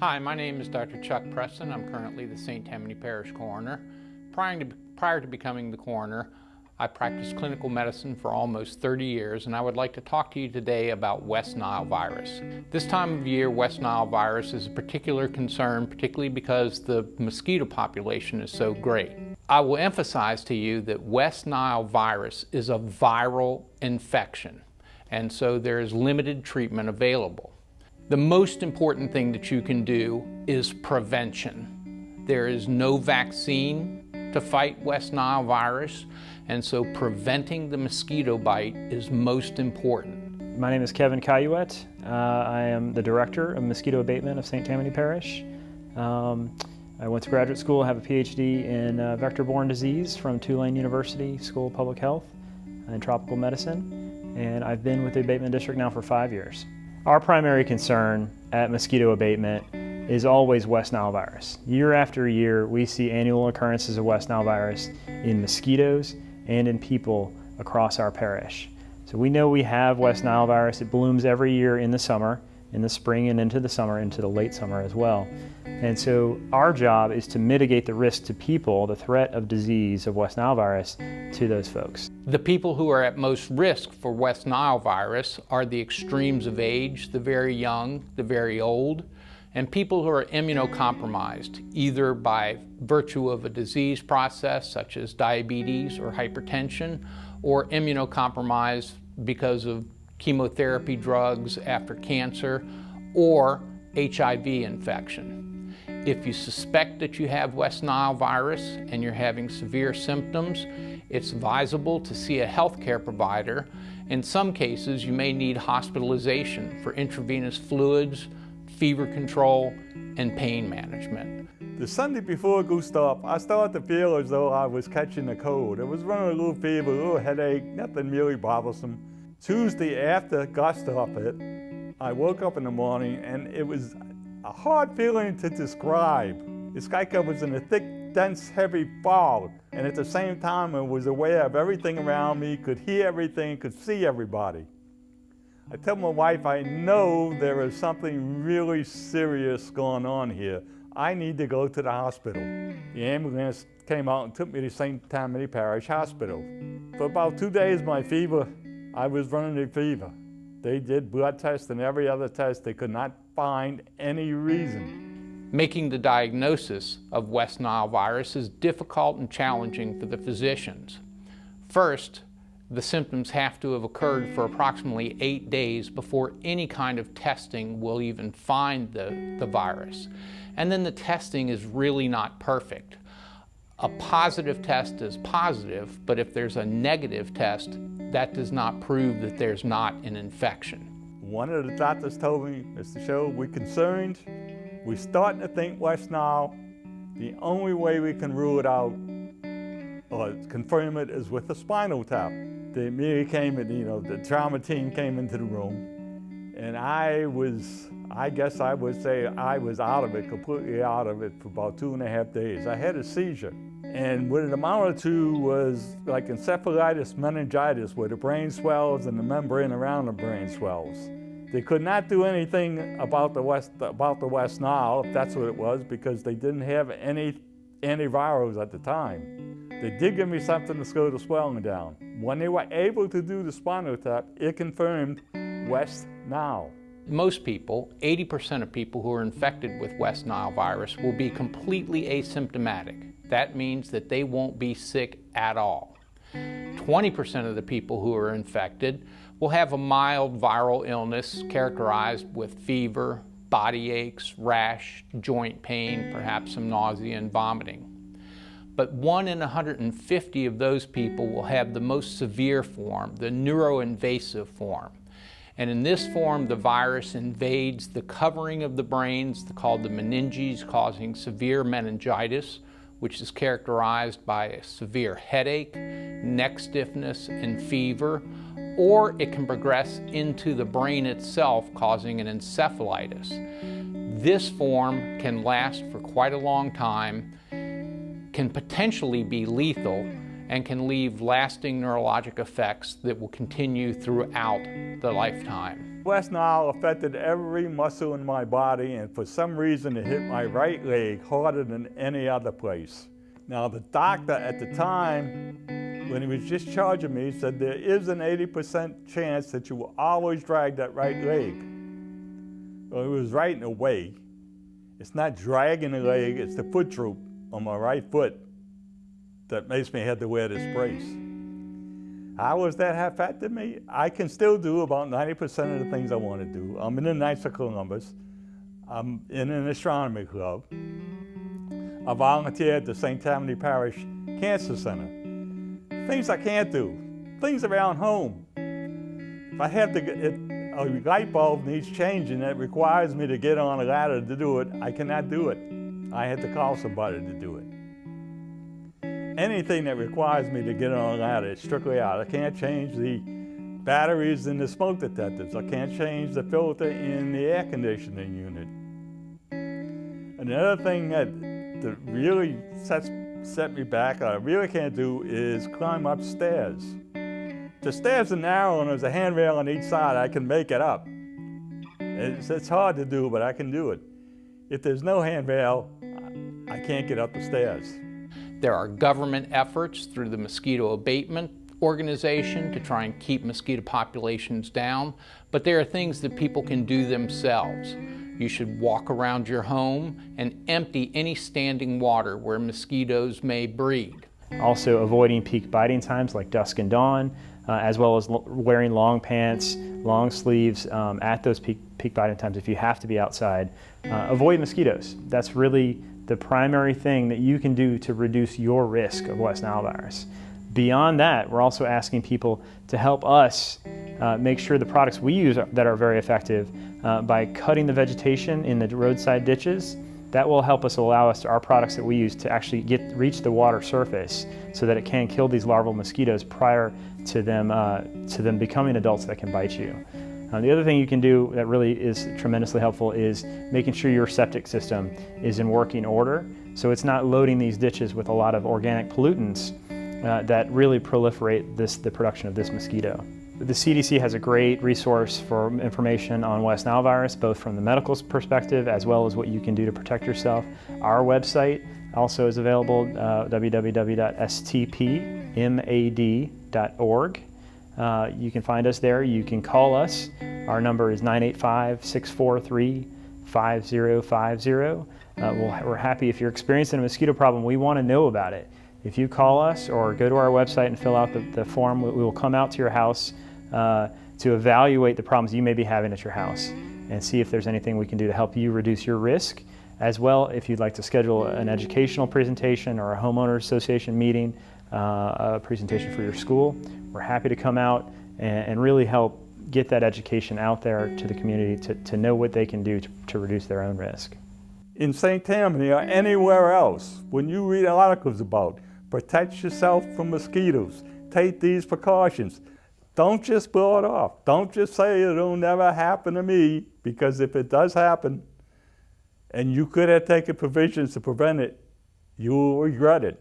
Hi, my name is Dr. Chuck Preston. I'm currently the St. Tammany Parish Coroner. Prior to becoming the coroner, I practiced clinical medicine for almost 30 years, and I would like to talk to you today about West Nile virus. This time of year, West Nile virus is a particular concern, particularly because the mosquito population is so great. I will emphasize to you that West Nile virus is a viral infection, and so there is limited treatment available. The most important thing that you can do is prevention. There is no vaccine to fight West Nile virus, and so preventing the mosquito bite is most important. My name is Kevin Cayuet. I am the Director of Mosquito Abatement of St. Tammany Parish. I went to graduate school, have a PhD in vector-borne disease from Tulane University School of Public Health and Tropical Medicine, and I've been with the abatement district now for 5 years. Our primary concern at mosquito abatement is always West Nile virus. Year after year, we see annual occurrences of West Nile virus in mosquitoes and in people across our parish. So we know we have West Nile virus. It blooms every year in the summer, in the spring and into the summer, into the late summer as well. And so our job is to mitigate the risk to people, the threat of disease of West Nile virus, to those folks. The people who are at most risk for West Nile virus are the extremes of age, the very young, the very old, and people who are immunocompromised, either by virtue of a disease process such as diabetes or hypertension, or immunocompromised because of chemotherapy drugs after cancer, or HIV infection. If you suspect that you have West Nile virus and you're having severe symptoms, it's advisable to see a healthcare provider. In some cases, you may need hospitalization for intravenous fluids, fever control, and pain management. The Sunday before Gustav, I started to feel as though I was catching a cold. It was running a little fever, a little headache, nothing really bothersome. Tuesday after Gustav hit, I woke up in the morning and it was a hard feeling to describe. It's like I was in a thick, dense, heavy fog, and at the same time I was aware of everything around me, could hear everything, could see everybody. I tell my wife, I know there is something really serious going on here. I need to go to the hospital. The ambulance came out and took me to St. Tammany Parish Hospital. For about 2 days, I was running a fever. They did blood tests and every other test. They could not find any reason. Making the diagnosis of West Nile virus is difficult and challenging for the physicians. First, the symptoms have to have occurred for approximately 8 days before any kind of testing will even find the virus. And then the testing is really not perfect. A positive test is positive, but if there's a negative test, that does not prove that there's not an infection. One of the doctors told me, Mr. Show, we're concerned. We're starting to think West Nile. The only way we can rule it out or confirm it is with a spinal tap. They immediately came in, the trauma team came into the room, and I guess I would say I was out of it, completely out of it for about 2.5 days. I had a seizure, and what it amounted to was like encephalitis, meningitis, where the brain swells and the membrane around the brain swells. They could not do anything about the West Nile, if that's what it was, because they didn't have any antivirals at the time. They did give me something to slow the swelling down. When they were able to do the spinal tap, it confirmed West Nile. Most people, 80% of people who are infected with West Nile virus will be completely asymptomatic. That means that they won't be sick at all. 20% of the people who are infected will have a mild viral illness characterized with fever, body aches, rash, joint pain, perhaps some nausea and vomiting. But 1 in 150 of those people will have the most severe form, the neuroinvasive form. And in this form, the virus invades the covering of the brains called the meninges, causing severe meningitis, which is characterized by a severe headache, neck stiffness, and fever, or it can progress into the brain itself, causing an encephalitis. This form can last for quite a long time, can potentially be lethal, and can leave lasting neurologic effects that will continue throughout the lifetime. West Nile affected every muscle in my body, and for some reason it hit my right leg harder than any other place. Now the doctor at the time, when he was discharging me, said there is an 80% chance that you will always drag that right leg. Well, he was right in a way. It's not dragging the leg, it's the foot droop on my right foot that makes me have to wear this brace. How was that affected me? I can still do about 90% of the things I want to do. I'm in the Knights of Columbus. I'm in an astronomy club. I volunteer at the St. Tammany Parish Cancer Center. Things I can't do, things around home. If I have to get a light bulb needs changing that requires me to get on a ladder to do it, I cannot do it. I had to call somebody to do it. Anything that requires me to get on a ladder is strictly out. I can't change the batteries in the smoke detectors. I can't change the filter in the air conditioning unit. And the other thing that really set me back, I really can't do, is climb up stairs. The stairs are narrow and there's a handrail on each side. I can make it up. It's hard to do, but I can do it. If there's no handrail, I can't get up the stairs. There are government efforts through the Mosquito Abatement Organization to try and keep mosquito populations down, but there are things that people can do themselves. You should walk around your home and empty any standing water where mosquitoes may breed. Also avoiding peak biting times like dusk and dawn, as well as wearing long pants, long sleeves at those peak biting times if you have to be outside. Avoid mosquitoes. That's really the primary thing that you can do to reduce your risk of West Nile virus. Beyond that, we're also asking people to help us make sure the products we use that are very effective by cutting the vegetation in the roadside ditches. That will help us allow our products that we use to actually reach the water surface so that it can kill these larval mosquitoes prior to them becoming adults that can bite you. The other thing you can do that really is tremendously helpful is making sure your septic system is in working order, so it's not loading these ditches with a lot of organic pollutants that really proliferate the production of this mosquito. The CDC has a great resource for information on West Nile virus, both from the medical perspective as well as what you can do to protect yourself. Our website also is available, www.stpmad.org. You can find us there. You can call us. Our number is 985-643-5050. We're happy if you're experiencing a mosquito problem. We want to know about it. If you call us or go to our website and fill out the form, we will come out to your house to evaluate the problems you may be having at your house and see if there's anything we can do to help you reduce your risk. As well, if you'd like to schedule an educational presentation or a homeowners association meeting, a presentation for your school, we're happy to come out and really help get that education out there to the community to know what they can do to reduce their own risk. In St. Tammany or anywhere else, when you read articles about protect yourself from mosquitoes, take these precautions, don't just blow it off. Don't just say it'll never happen to me, because if it does happen and you could have taken provisions to prevent it, you will regret it.